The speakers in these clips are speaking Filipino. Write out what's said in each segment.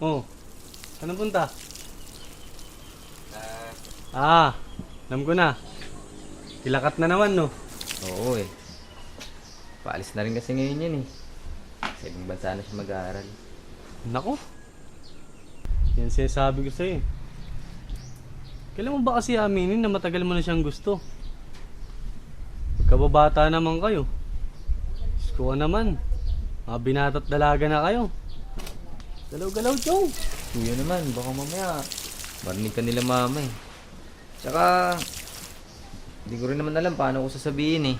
Oh, saan punta? Alam ko na. Kilakat na naman, no? Oo eh. Paalis na rin kasi ngayon yan eh. Sa ibang bansa na siya mag-aaral. Nako. Yan sinasabi ko sa'yo. Kailan mo ba kasi aminin na matagal mo na siyang gusto? Pagkababata naman kayo. Diyos ko naman. Mga binata't dalaga na kayo. Galaw-galaw, Chong. Kuya naman, baka mamaya marinig ka nila mama eh. Tsaka, hindi ko rin naman alam paano ko sasabihin eh.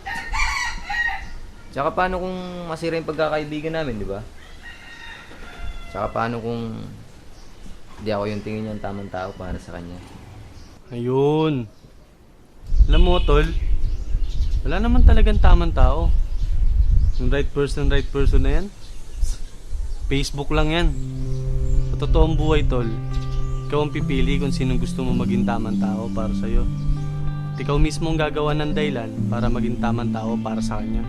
Tsaka paano kung masira yung pagkakaibigan namin, di ba? Tsaka paano kung hindi ako yung tingin niya ang tamang tao para sa kanya. Ayun. Alam mo, tol, wala naman talagang tamang tao. Yung right person na yan, Facebook lang yan. Sa totoong buhay, tol, ikaw ang pipili kung sinong gusto mo maging tamang tao para sa'yo. At ikaw mismo ang gagawa ng dahilan para maging tamang tao para sa kanya.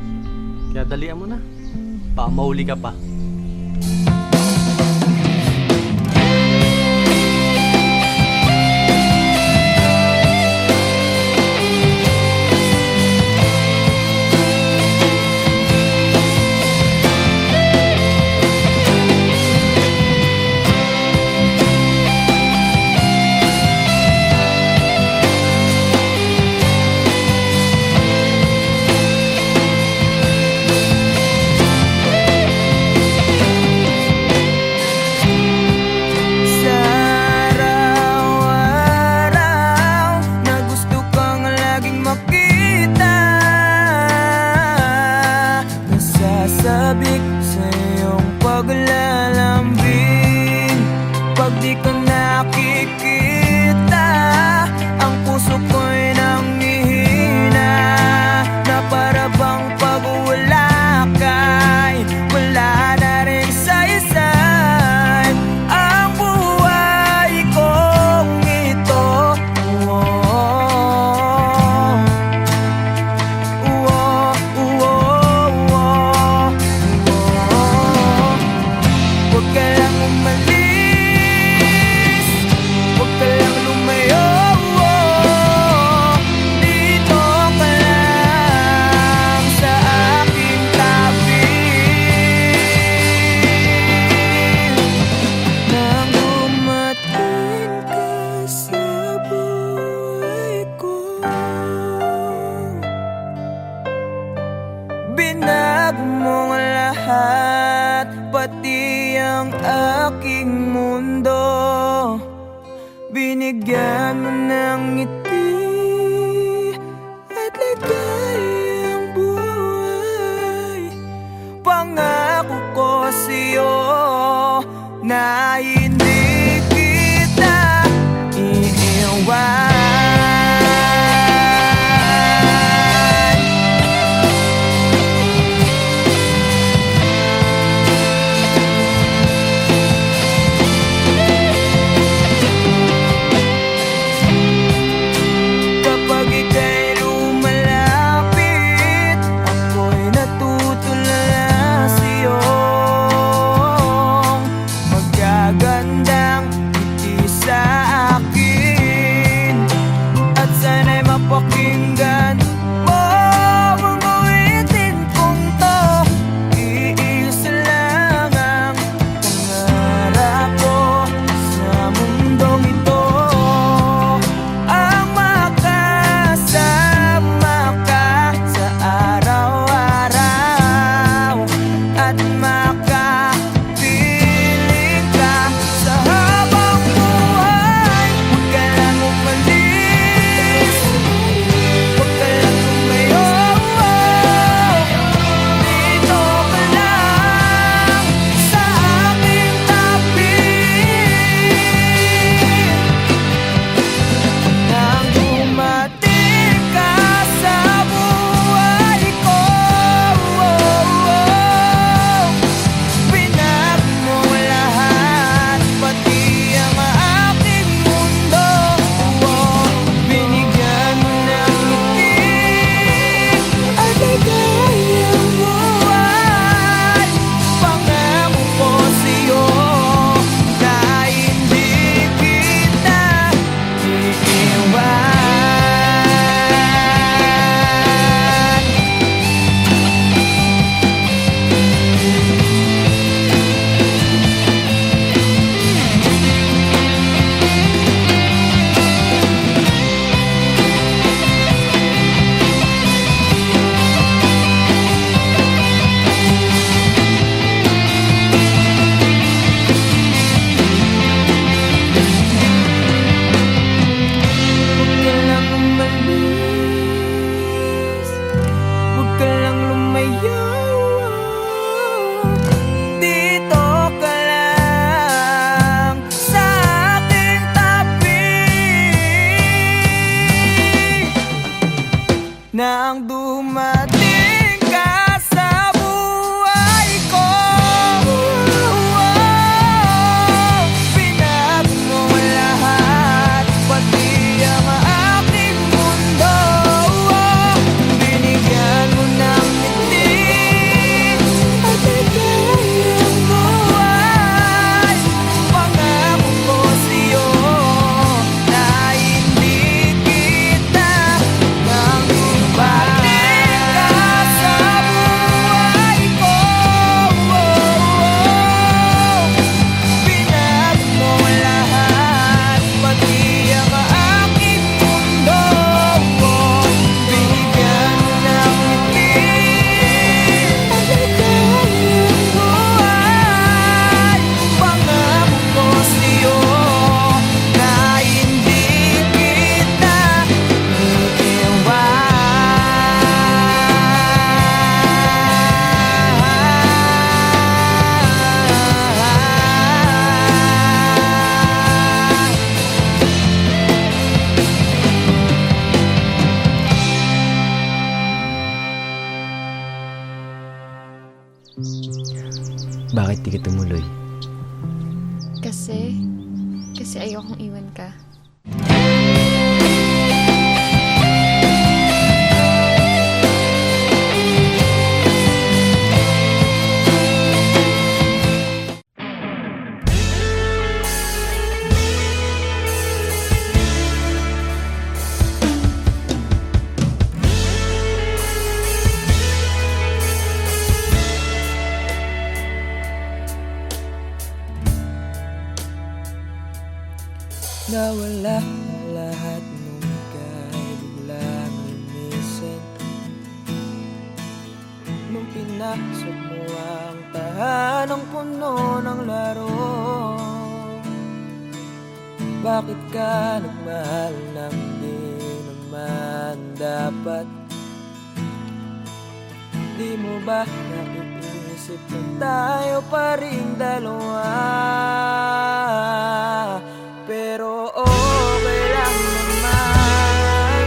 Kaya dalian mo na. Baka mahuli ka pa. Sabik sa iyong paglalambing. Pag di ka nakikita, ang puso ko'y nanghihina. Na para bang pag wala ka'y wala na rin saysay ang buhay kong ito. Huwag ka lang umalis, huwag ka lang lumayo. Dito ka lang sa aking tabi. Nang dumating ka sa buhay ko, binago mo ang lahat, pati ang aking mundo. Binigyan mo ng ngiti at ligayang buhay. Pangako ko sa'yo na hindi kita iiwan. nang dumating ka sa buhay ko. Pinag mo lahat, pati ang aking mundo. Binigyan mo ng ngiti at ligayang buhay. Pangako ko sa'yo na hindi kita nang dumating ka sa buhay ko. Pinag mo lahat, pati ang aking mundo. Binigyan mo ng ngiti at ligayang buhay. Pangako ko sa'yo na hindi kita Bakit di ka tumuloy? Kasi ayokong iwan ka. Nawala ang lahat nung ika'y biglang lumisan. Nung pinasok mo ang tahanang puno ng laro. Bakit ka nagmahal nang di naman dapat? Di mo ba naiisip na tayo pa rin dalawa? Pero okay lang naman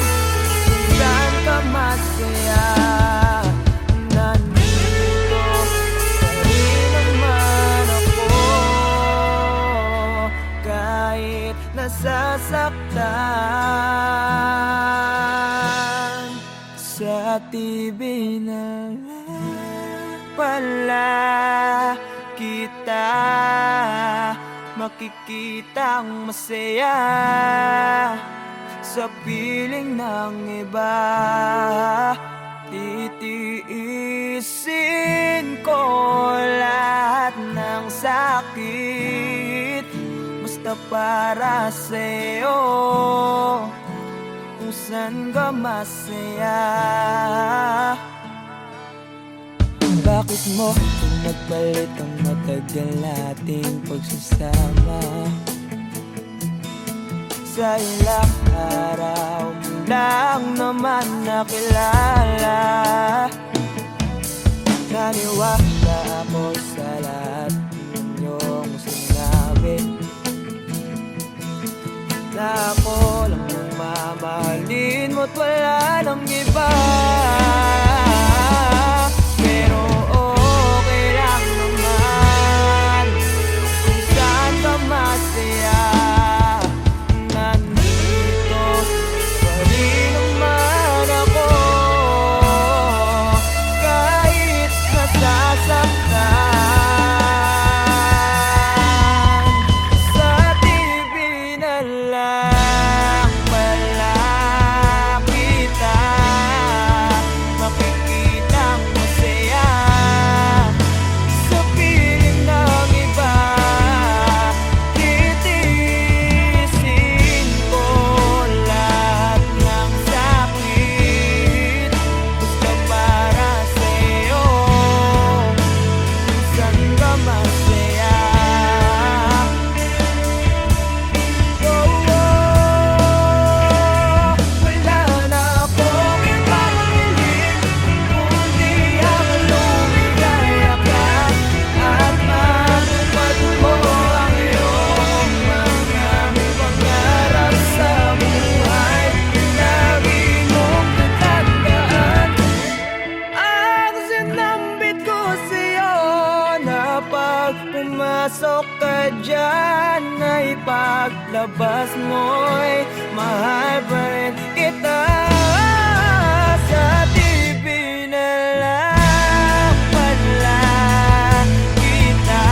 kung saan ka masaya. Nandito pa rin naman ako, kahit nasasaktan. Sa TV na lang pala kita makikitang masaya sa piling ng iba. Titiisin ko lahat ng sakit, basta para sa'yo, kung saan ka masaya. Bakit mo nagpalit ang matagal nating pagsasama? Sa ilang araw mo lang naman nakilala. Naniwala ako sa lahat ng iyong sinabi, na ako lang ang mamahalin mo't wala nang iba. Pero okay lang naman kung saan ka masaya. Nandito pa rin naman ako, kahit nasasaktan. Sa TV na lang pala kita labas mo'y mahal pa rin kita. Sa TV na lang pala kita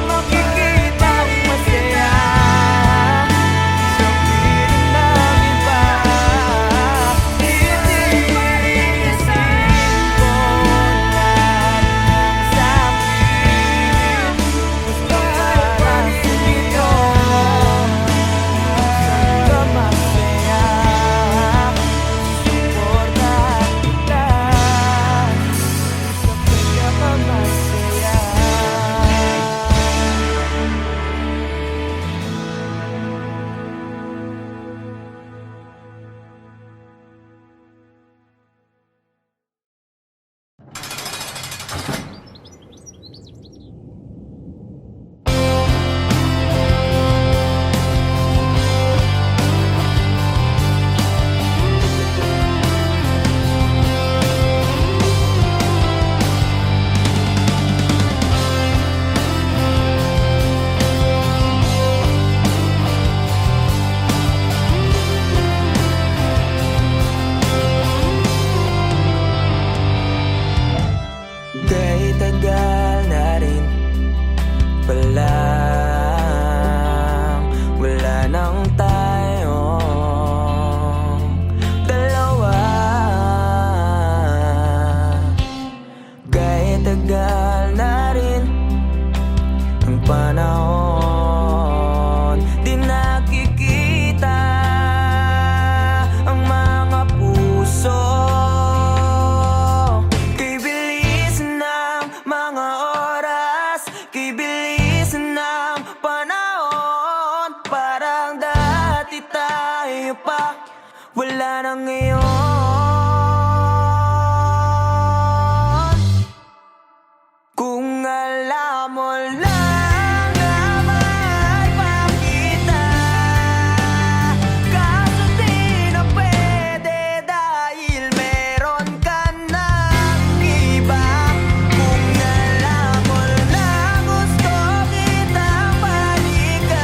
makikita ang masaya sa piling ng iba. Titiisin ko lahat ng sakit, gusto parang sumito ka masaya. Suporta kita sa pinakamasaya. Kahit tagal na rin palang wala nang tayong dalawa. Kahit tagal na rin ang panahon, di nakikita ang mga puso. Kay bilis ng mga oras, kay bilis ng panahon, parang dati tayo pa, wala na ngayon. Kung alam mo lang na mahal pa kita, kaso di na pwede dahil meron ka ng iba. Kung alam mo lang gusto kitang balikan,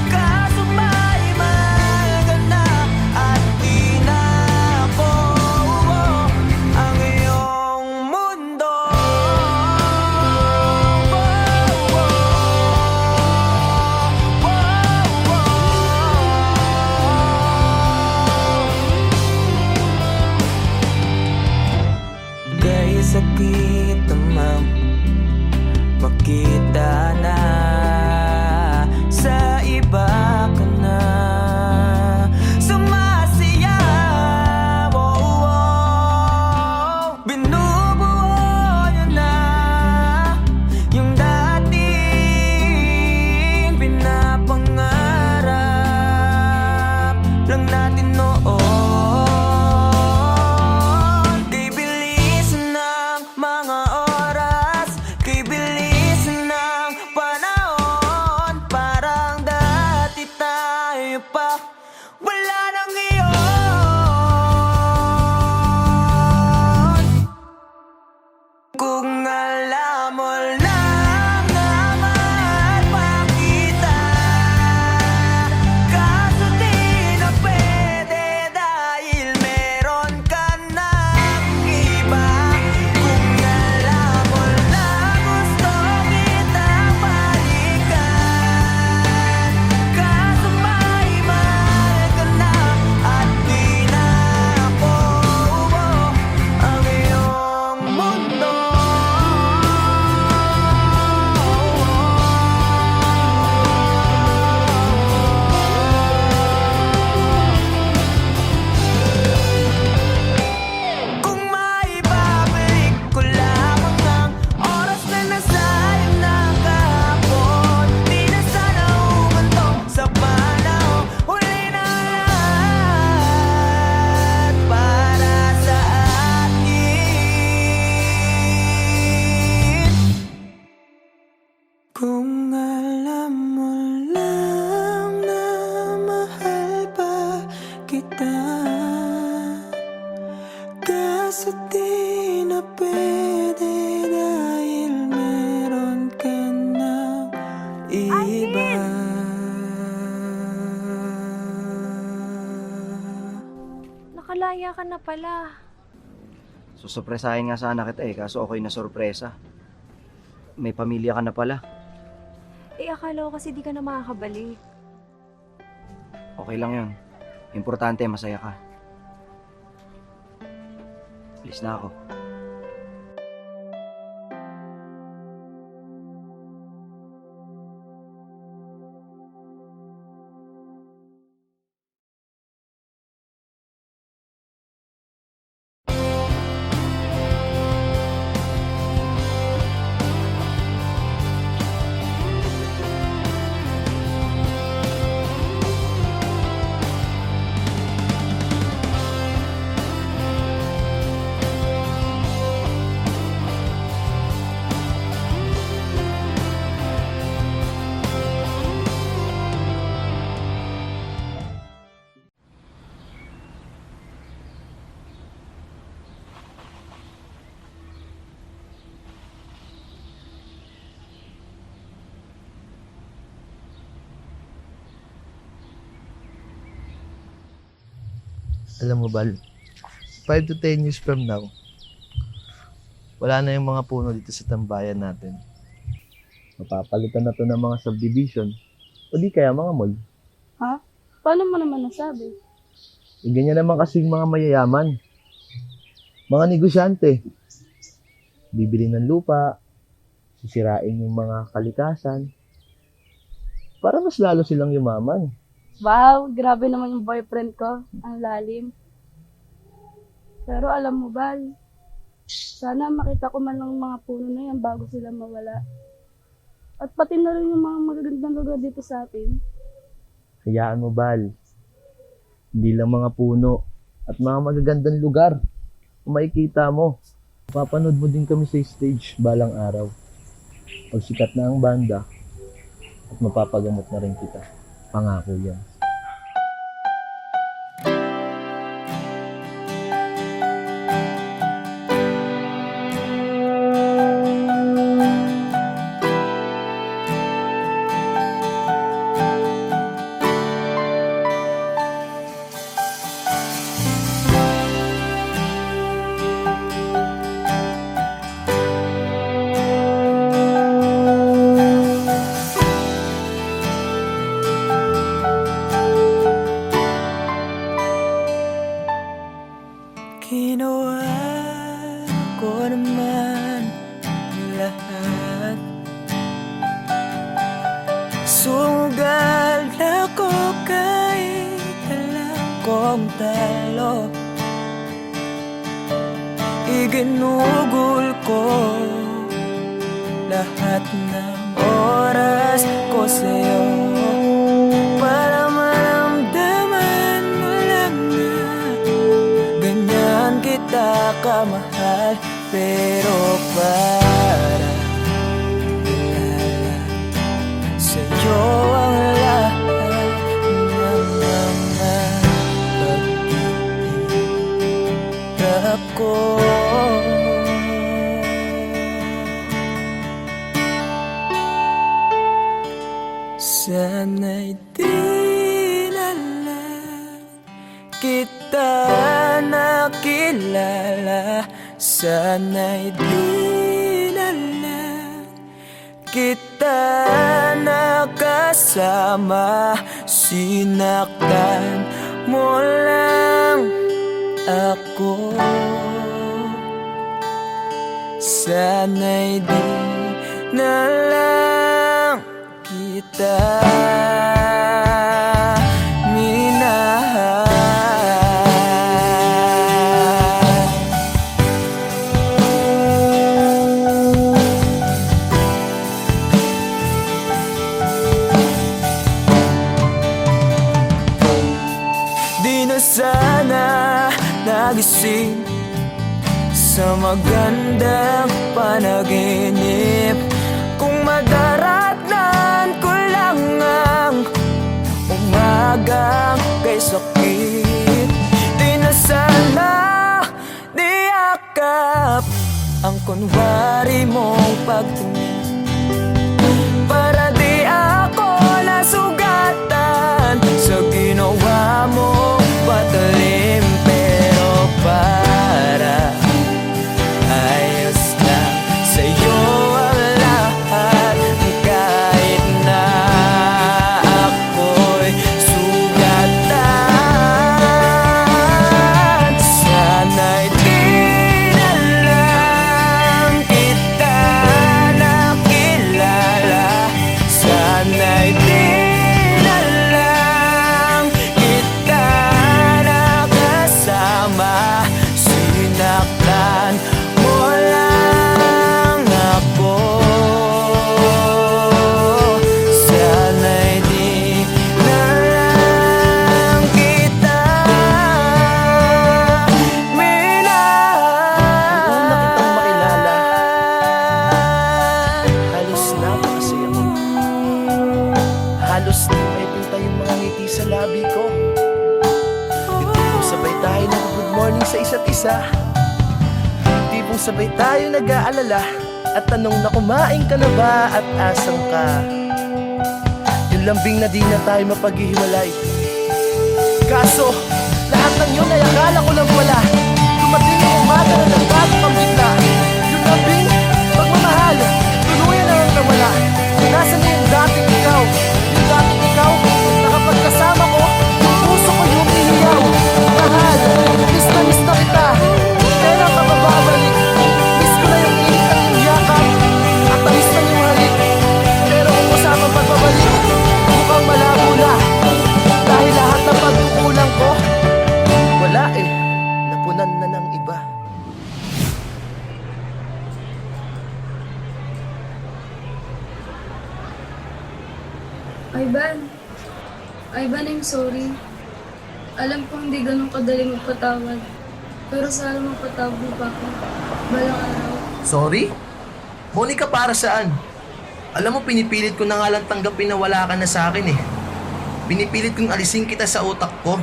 kaso may mahal ka na at di na ako ang iyong mundo. Kaya sakit naman makita na sa iba ka na sumasayaw. Binubuo niya na yung dating pinapangarap lang natin noon. Kay bilis ng mga oras, kay bilis ng panahon, parang dati tayo pa, wala na ngayon. Kung alam mo lang na mahal pa kita, kaso di na pwede dahil meron ka ng iba. Kung alam mo lang gusto kitang balikan, kaso may mahal ka na at di na ako ang iyong mundo. Kung maibabalik ko lamang ang oras na nasayang na kahapon, di na sana umanto sa panahon. Huli na lahat para sa atin. Kung alam mo lang na mahal pa kita, kaso di na pwede dahil meron ka ng iba. malaya ka na pala. Susurpresahin nga sana kita kaso okay na sorpresa. May pamilya ka na pala. Akala ko kasi di ka na makakabalik. Okay lang yun. Importante, masaya ka. Alis na ako. Alam mo, Bal, 5 to 10 years from now, wala na yung mga puno dito sa tambayan natin. Mapapalitan na to ng mga subdivision o di kaya mga mall. Ha? Paano mo naman nasabi? Ganyan naman kasing mga mayayaman. Mga negosyante. Bibili ng lupa, sisirain yung mga kalikasan, para mas lalo silang yumaman. Wow, grabe naman yung boyfriend ko. Ang lalim. Pero alam mo, Bal, sana makita ko man lang mga puno na yan bago sila mawala. At pati na rin yung mga magagandang lugar dito sa atin. Hayaan mo, Bal. Hindi lang mga puno at mga magagandang lugar. Kung makikita mo, papanood mo din kami sa stage balang araw. Pag sikat na ang banda, at mapapagamot na rin kita. Pangako yan. Ginawa ko naman ang lahat. Sugal ako kahit alam kong talo. Iginugol ko lahat ng oras ko sa'yo para maramdaman mo lang na ganyan kita kamahal. Pero para ilala sa'yo ang lahat ng mga pag-ihirap ko. Sana'y di na lang kita nakilala. Sana'y di na lang kita nakasama. Sinaktan mo lang ako. Sana'y di na lang kita minahal. Di na sana nagising sa magandang panaginip kung madaratnan ko lang ang umagang kay sakit. Di na sana niyakap ang kunwari mong pagtingin para di ako nasugatan sa ginawa mong patalim. Pero sa isa't isa. Tipong sabay tayo nag-aalala at tanong na kumain ka na ba at asan ka. Yung lambing na di na tayo mapaghihiwalay. Kaso, lahat ng yun ay akala ko lang pala. Dumating ang umaga na nagbago kang bigla. Yung lambing, pagmamahal, tuluyan na ang nawala. Nasaan na yung dating ikaw? Yung dating ikaw, na kapag kasama ko, yung puso ko yung ihiyaw. Mahal, miss na kita. Kailan ka bababalik? Miss ko na yung init at yung yakap. At tamis na yung halik. Pero kung usamang pagbabalik, mukhang malabo na. Dahil lahat ng pagkukulang ko, wala eh, napunan na ng iba. Ivan, I'm sorry. Alam ko hindi ganun kadali magpatawad. Pero sana mapatawad mo pa ako. Balang araw. Sorry? Monica, para saan? Alam mo, pinipilit ko na nga lang tanggapin na wala ka na sa akin eh. Pinipilit kong alisin kita sa utak ko.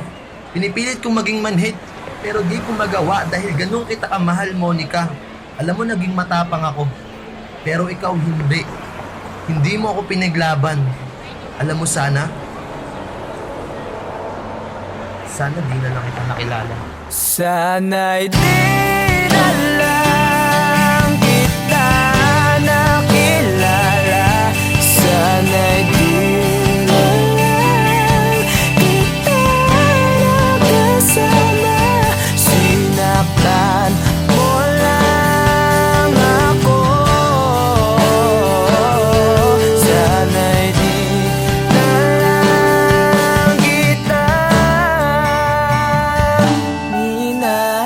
Pinipilit kong maging manhid. Pero di ko magawa dahil ganun kita kamahal, Monica. Alam mo, naging matapang ako. Pero ikaw hindi. Hindi mo ako pinaglaban. Alam mo, sana di na lang kita nakilala. Sana'y di na lang kita nakilala. Sana'y di na lang kita nakasama. Sinaktan mo lang ako. Sana'y di na lang kita minahal.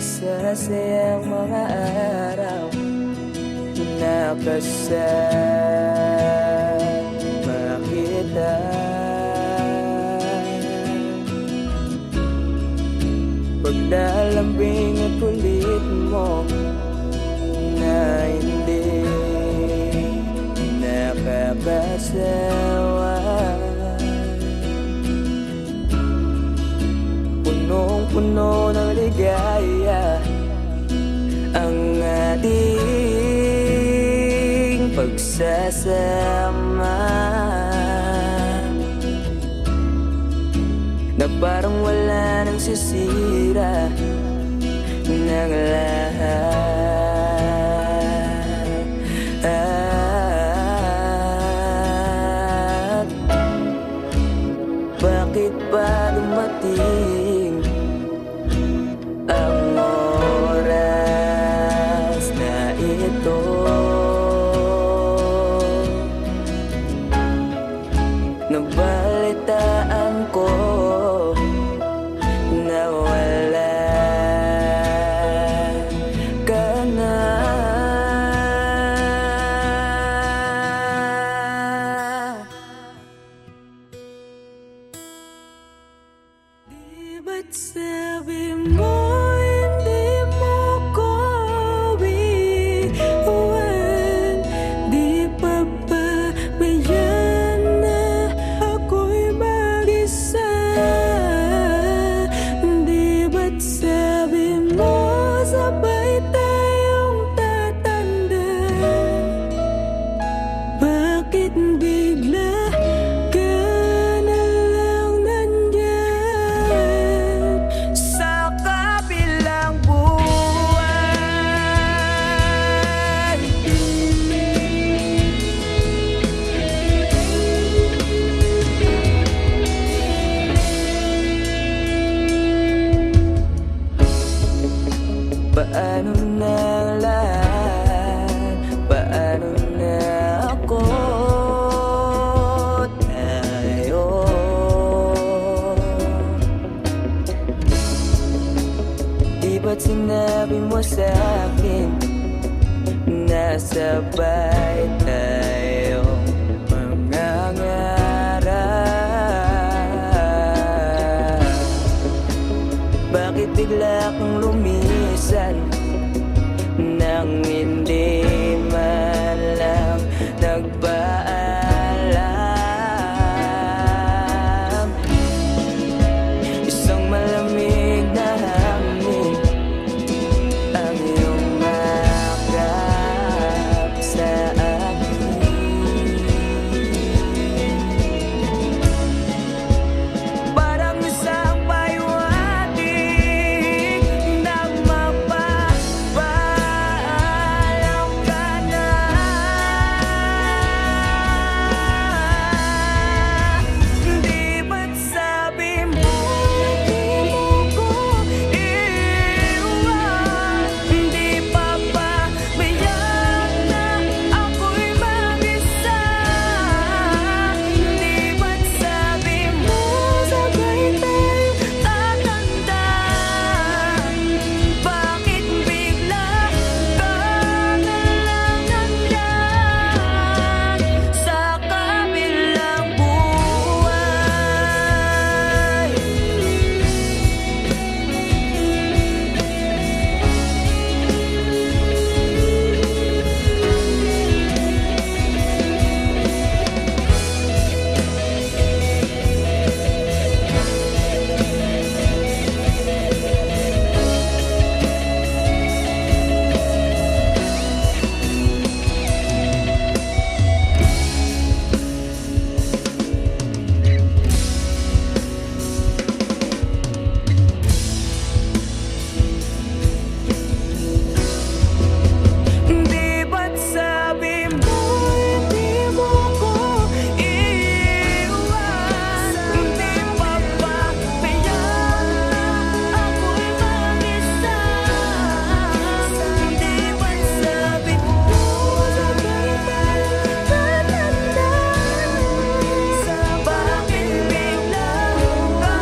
Masasayang mga araw na kasama kita. Paglalambing at kulit mo na hindi nakakasawa. Punong-puno ng ligaya ang ating pagsasama, na parang wala nang sisira ng lahat. Bakit ba dumating ang oras na ito? Nabalitaan ko na wala ka na. Di ba't sabi mo hindi mo ko iwan? Di pa ba bayan na ako'y mag-isa? Di ba't sabi mo sabay tayong tatanda? Bakit bigla ka na lang nandyan? Paano na lahat? Paano na ako? Tayo Di ba't sinabi mo sa'kin Nasabay tayo mangangarap Bakit bigla kang lumisan Nang hindi man lang nagpaalam Isang malamig na hangin Ang iyong makap sa akin Parang isang payuhating Nang mapapaalam ka na Di ba't sabi mo Di mo ko iiwan Di pa ba biyak na ako'y mag-isa Di ba't sabi mo Sabay tayo tatanda Bakit bigla ka na lang nandyan Sa kabilang buhay Di ba't sabi mo Di mo ko iiwan Di pa ba biyak ako'y mag-isa Di ba't sabi mo Sabay tayo tatanda Bakit bigla ka na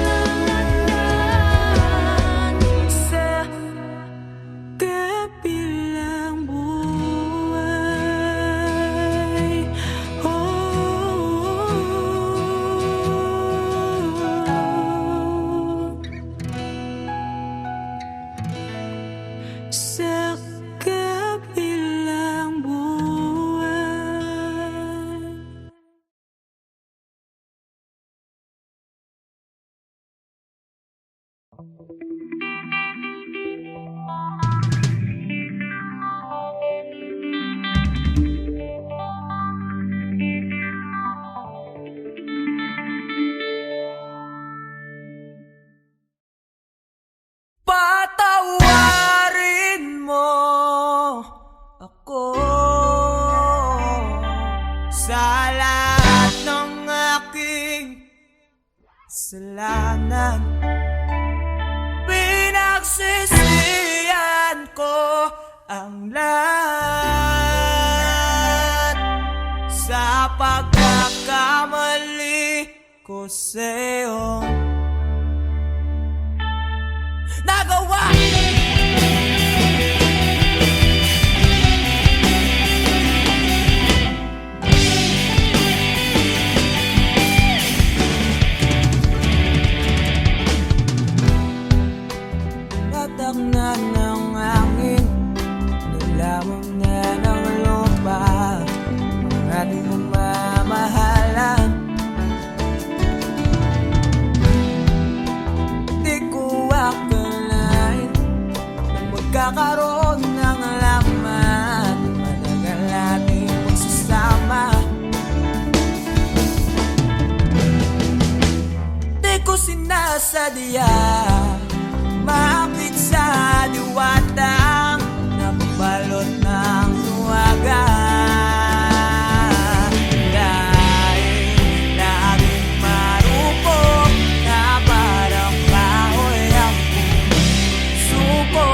lang nandyan Sa kabilang buhay Sa kabilang buhay Patawarin mo ako sa lahat ng aking kasalanan. Pinagsisihan ko ang lahat sa pagkakamali ko sa'yo nagawa. Tatak na ng hangin, nilamon na ng lupa ang ating namamahalan. Di ko akalain na magkakaroon ng laman, matagal nating magsasama. Di ko sinasadya maakit sa diwatang nabalot ng luwaga. Dahil laging marupok na parang kahoy ang puso ko.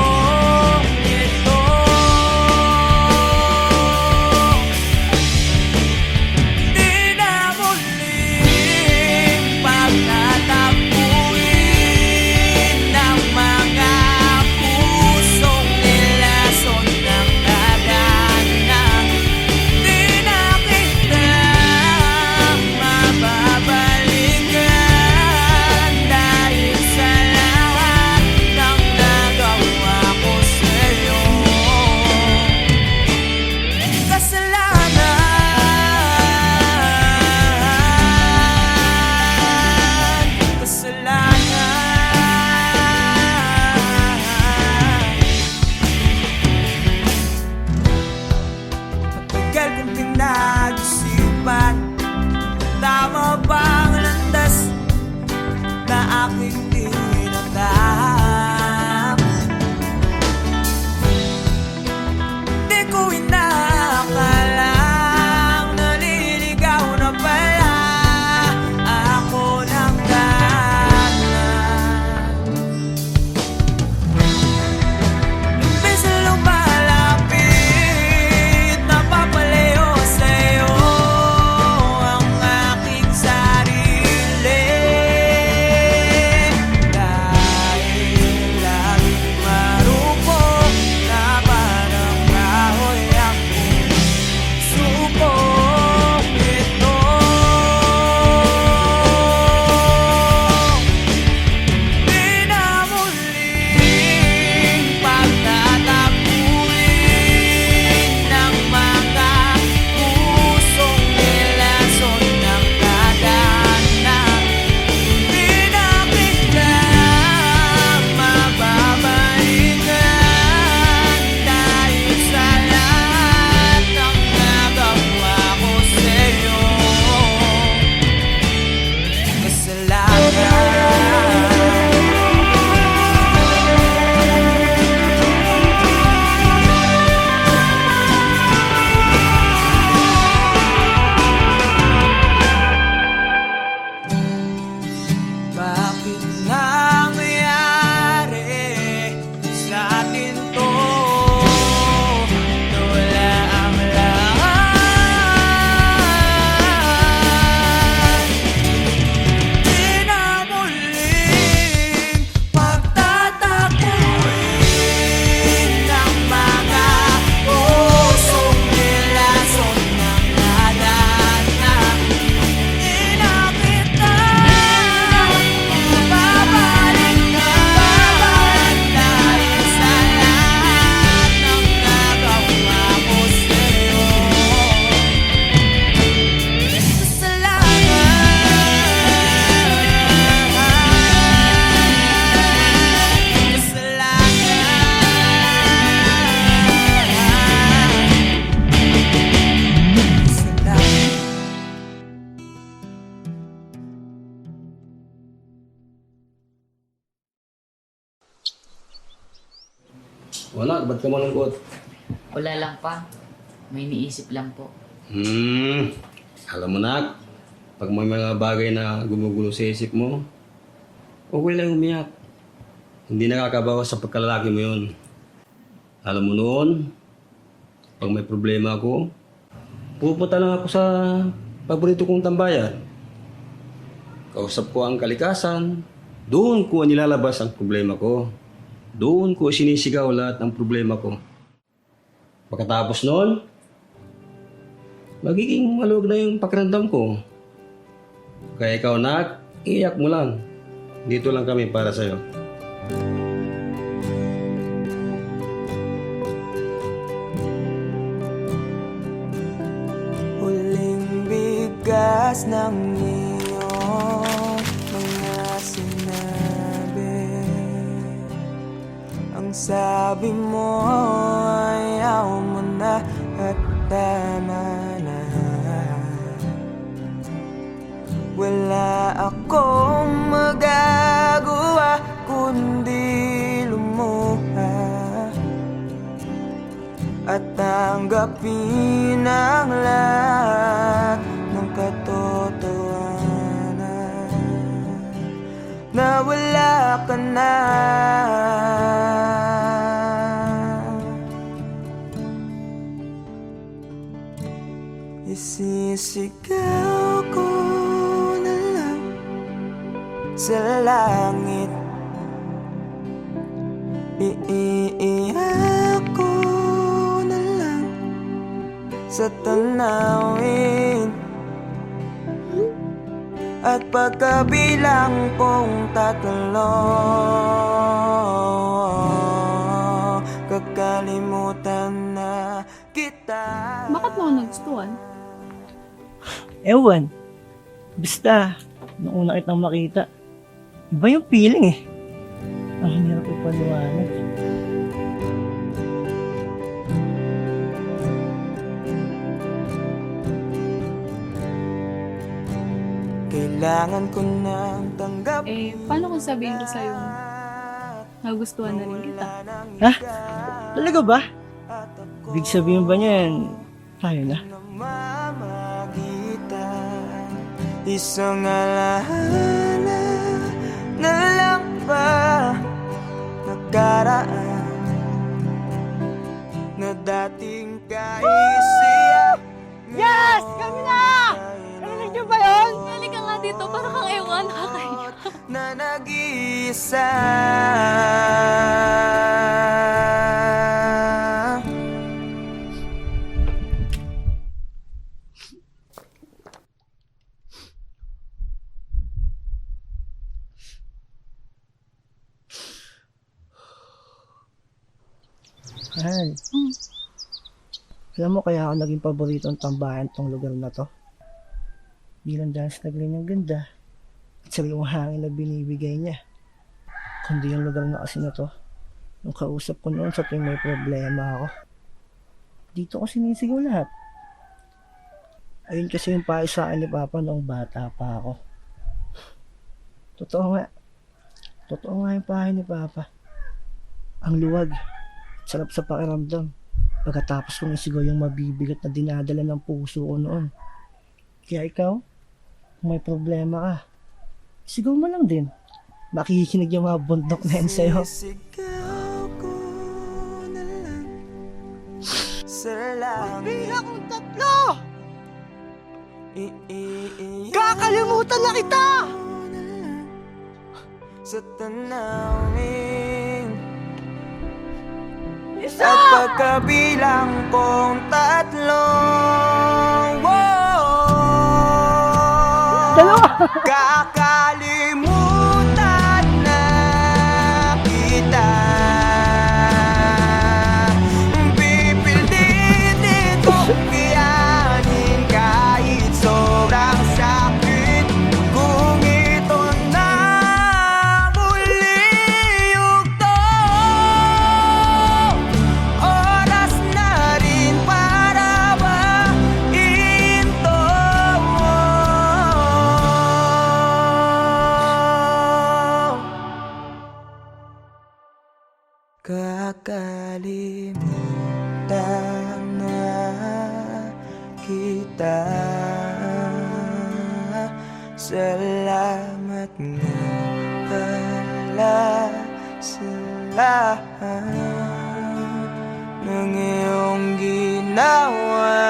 aking tinatahak. Di ko inakalang naliligaw na pala ako ng gana. Imbes na lumalapit, napapalayo sa'yo ang aking sarili. Dahil laging marupo na parang kahoy akong subok ito. Di na muling pagtatapuin ng mga pusong nilason ng kadana. Di na kita mababalikan dahil sa lahat ng nagawa ko sa'yo. Kasalanan. Bakit nangyari sa atin to? Wala ang lahat. Di na muling pagtatapuin ng mga pusong nilason ng kadana. Di na kita mababalikan dahil sa lahat ng nagawa ko sa'yo. Wala, ba't ka malungkot? Wala lang pa. May iniisip lang po. Alam mo na, pag may mga bagay na gumugulo sa isip mo, okay lang umiyak. Hindi nakakabawas sa pagkalalaki mo yun. Alam mo noon, pag may problema ako, pupunta lang ako sa paborito kong tambayan. Kausap ko ang kalikasan, doon ko nilalabas ang problema ko. Doon ko sinisigaw lahat ng problema ko. Pagkatapos noon, magiging maluwag na yung pakiramdam ko. Kaya ikaw, nak, iyak mo lang. Dito lang kami para sa'yo. Huling bigas ng iyong mga sinabi. Ang sabi mo ayaw mo na at tama na. Wala akong magagawa kundi lumuha at tanggapin ang lahat ng katotohanan na wala ka na. Isisigaw ko na lang sa langit, iiyak ko na lang sa tanawin, at pagkabilang kong tatlo, kakalimutan na kita. Bakit mo ako nagustuhan? Ewan. Basta, nung una kitang makita, iba yung feeling eh. Ang hirap ipaliwanag. Kailangan ko nang tanggap Eh, paano kung sabihin ko sa'yo, nagustuhan na rin kita? Ha? Talaga ba? Big sabihin ba niyan, tayo na? Isang alaala na lang ba nakaraan na dating kaisiya. Yes! Kami na! Narinig niyo ba yun? Halika nga dito, para kang ewan, nakakaya. Na nag-iisa. Mahal. Alam mo kaya ako naging paboritong tambahan tong lugar na to? Bilang dahil sa nagling ganda at sariwang hangin na binibigay niya. Kundi yung lugar na kasi na to, nung kausap ko noon sa tuwing may problema ako. Dito ko sinisigaw lahat. Ayun kasi yung payo sa akin ni Papa noong bata pa ako. Totoo nga. Totoo nga yung payo ni Papa. Ang luwag. Sarap sa pakiramdam. Pagkatapos kong isigaw yung mabibigat na dinadala ng puso ko noon. Kaya ikaw, kung may problema ka, sigaw mo lang din. Makikinig yung mga bundok na yan sa'yo. Sisigaw ko na lang sa langit. Bilang kong tatlo! Kakalimutan na kita! Sa tanawin. Isa! At pagkabilang kong tatlong Dalawa! kakalimutan na kita. Pipilitin kong kayanin kahit sobrang sakit. Kung ito na muli yugto, oras na rin para bahin to. Kakalimutan na kita. Salamat nga pala sa lahat ng iyong ginawa.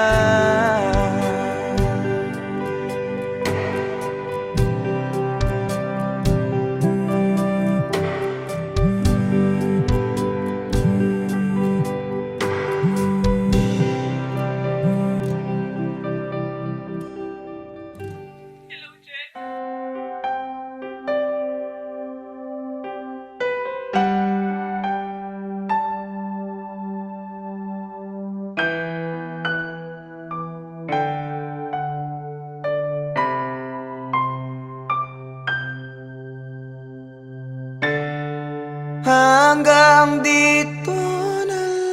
Hanggang dito na lang.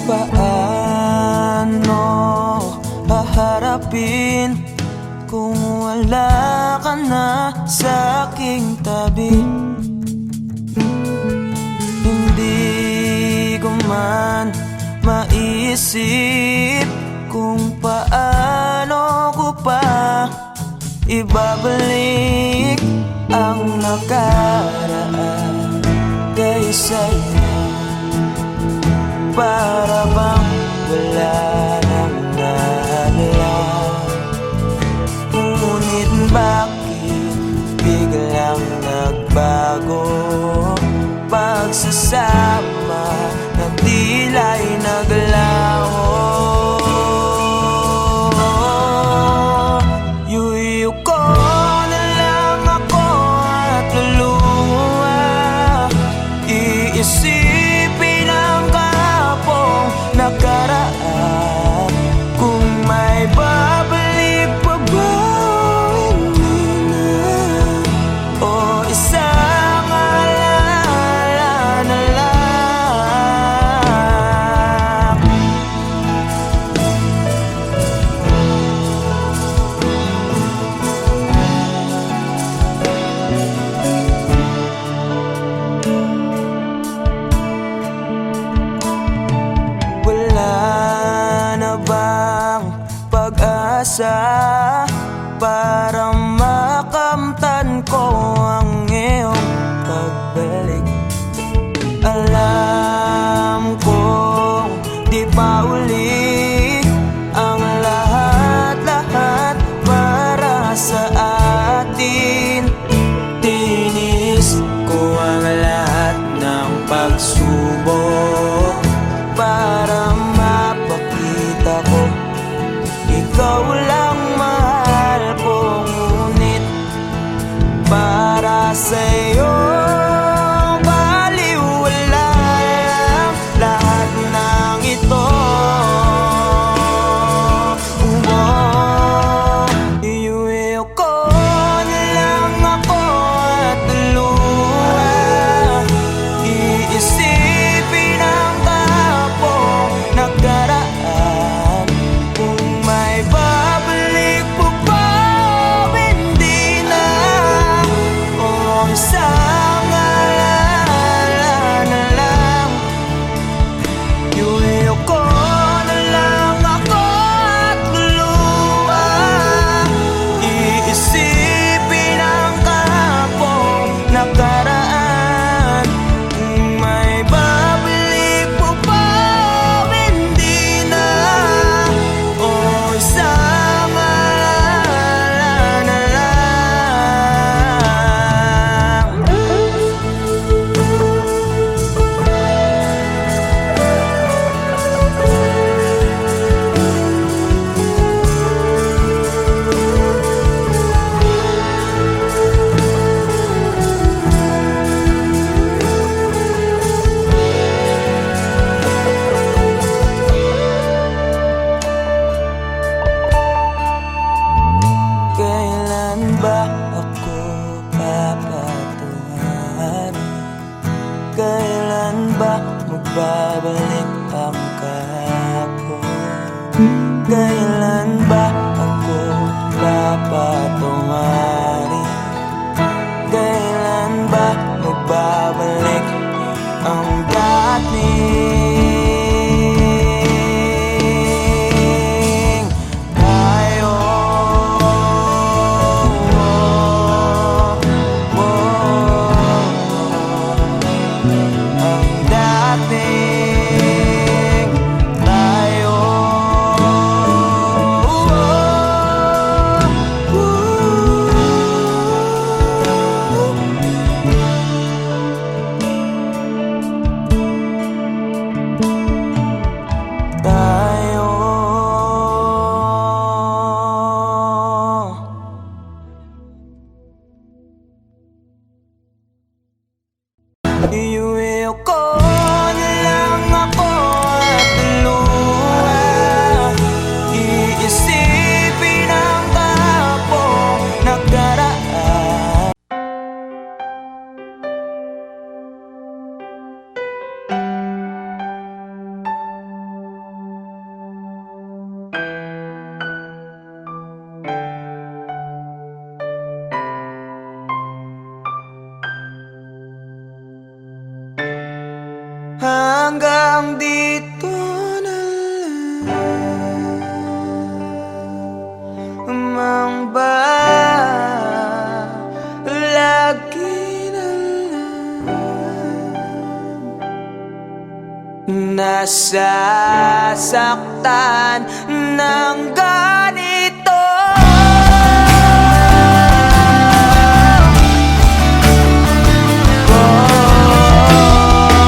Paano haharapin kung wala ka na sa aking tabi? Hindi ko man maisip kung paano ko pa ibabalik ang nakaraan kay sa'yo. Para bang wala nang nalang. Ngunit bakit biglang nagbago magsasama na tila'y naglaho. Yuyu ko na lang ako at luluha, iisipin ang kahapong nakaraan. Kung may babalik pa ba, hindi na, o isang alala na lang. Wala na bang pag-asa para makamtan ko ang iyong pagbalik? Alam kong di pa uli ang lahat-lahat para sa atin. Tinis ko ang lahat ng pagsubok para mapakita ko ikaw lang mahal ko. Ngunit para sa'yo baliwala lang lahat ng ito. Iuwi ko na lang ako at luha, iisipin ang kahapong nakaraan. Kung may babalik po ba, hindi na, o isang alala na lang. Iuwi ko na lang ako at luluha, iisipin ang kahapong nakaraan. Kung may babalik po ba, hindi na, o isang alala na lang. Kailan ba ako papatungan? Kailan ba magbabalik ang kahapon? Kailan ba ako papatungan? Kailan ba magbabalik ang dating tayo? Ang dating tayo. Iuwi ko na lang ako at luha, iisipin ang kahapong nakaraan. Hanggang dito na lang ba, lagi na lang nasasaktan ng ganito. Oh,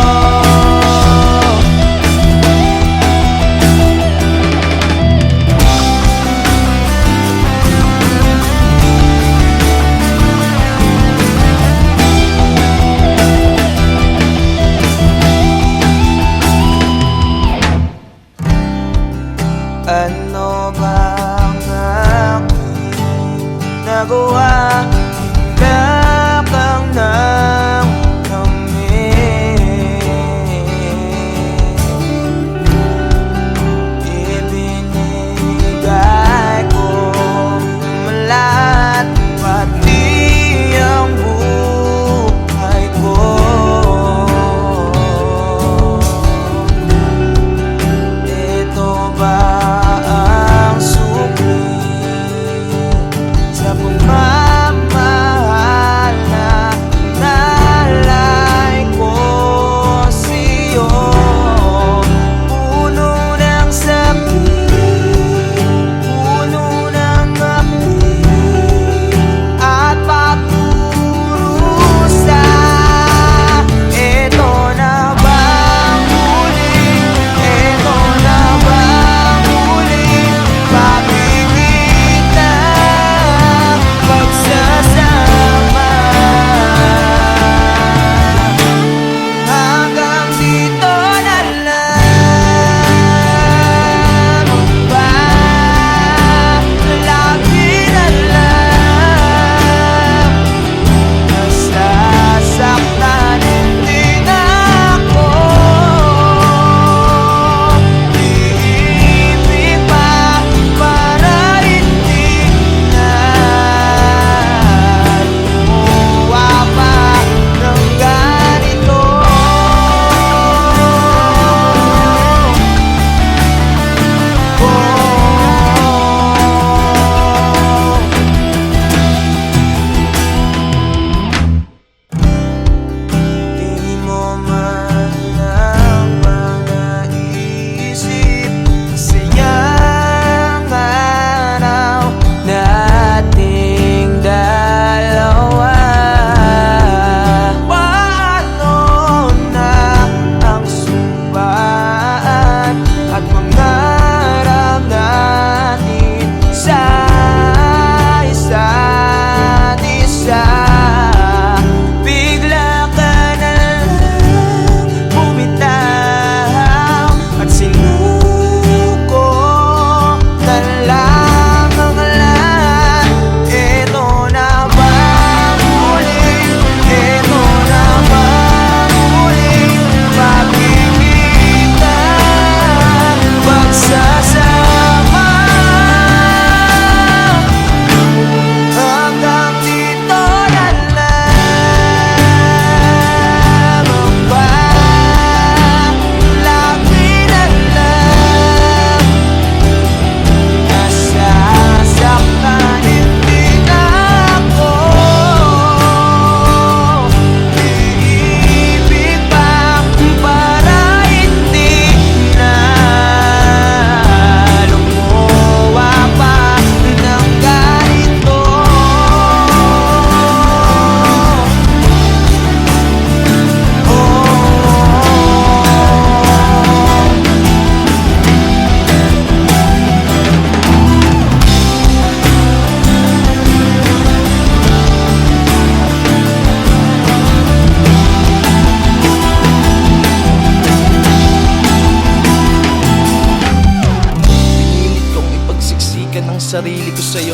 sarili ko sa'yo.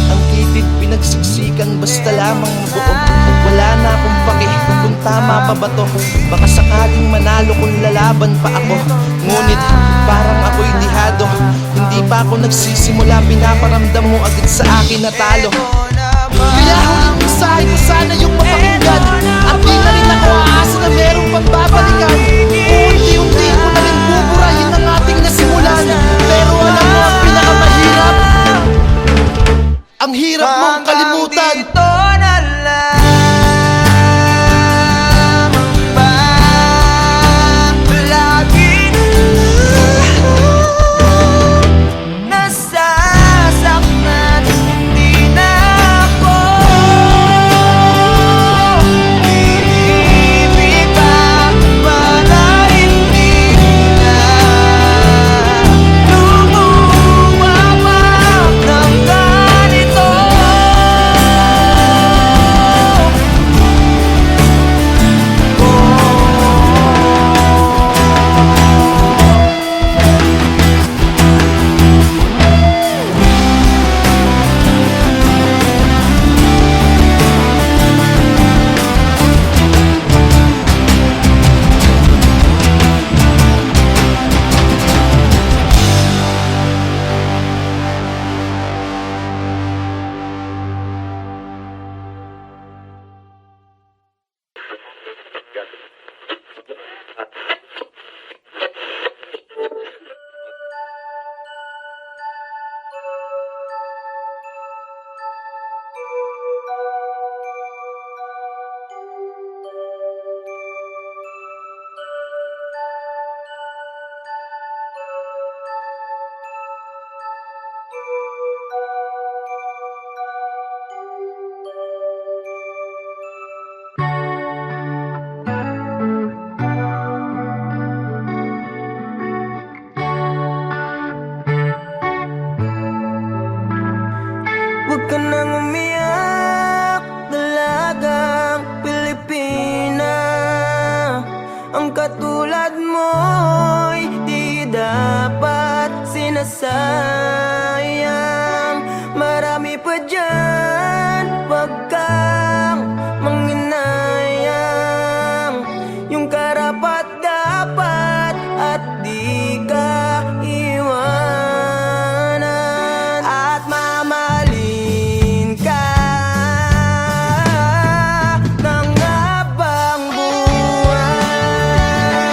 Ang kitid pinagsiksikan, basta lamang mabuo. Wala na akong pake kung tama pa ba to. Baka sakaling manalo kung lalaban pa ako. Ngunit parang ako'y dihado. Hindi pa ako nagsisimula, pinaparamdam mo agad sa akin na talo. Kaya huling mensahe ko sana yung mapakinggan. At di na rin ako aasa na merong pagbabalikan. Unti-unti ko na rin buburahin ang ating nasimulan. Pero alam mo ang pinakamahirap, ang hirap mong kalimutan. Dito na lang ba lagi nasasaktan? Hindi na ako ibibigay para hindi na lumuwawak ng ganito. Huwag ka nang umiyak, dalagang Pilipina. Ang katulad mo'y di dapat sinasayang. Marami pa dyan, huwag kang manginayang. Yung karapat dapat at di ka iwanan. At mamahalin ka ng habang buhay.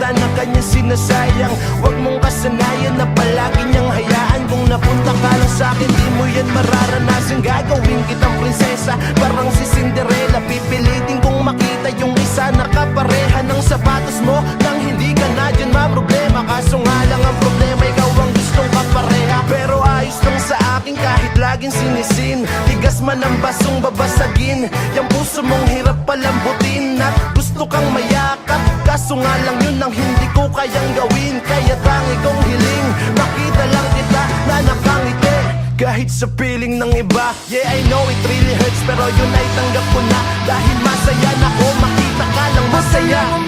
wala na kanyang sinasayang. Huwag mong kasanayan na palagi niyang hayaan. Kung napunta ka lang sa'kin, di mo yan mararanasan. Gagawin kitang prinsesa, parang si Cinderella. Pipilitin kong makita yung isa na kapareha ng sapatos mo. Nang hindi ka na dyan problema. Kaso nga lang ang problema, ikaw ang gustong kapareha. Pero ayos lang sa akin kahit laging sinisin. Tigas man ang basong babasagin. Yung puso mong hirap palambutin. At gusto kang mayakap, kaso nga lang yun ang hindi ko kayang gawin. Kaya tangi kong hiling, makita lang kita na nakangiti kahit sa piling ng iba. Yeah, I know it really hurts, pero yun ay tanggap ko na. Dahil masaya na ko, makita ka lang masaya. Huwag ka lang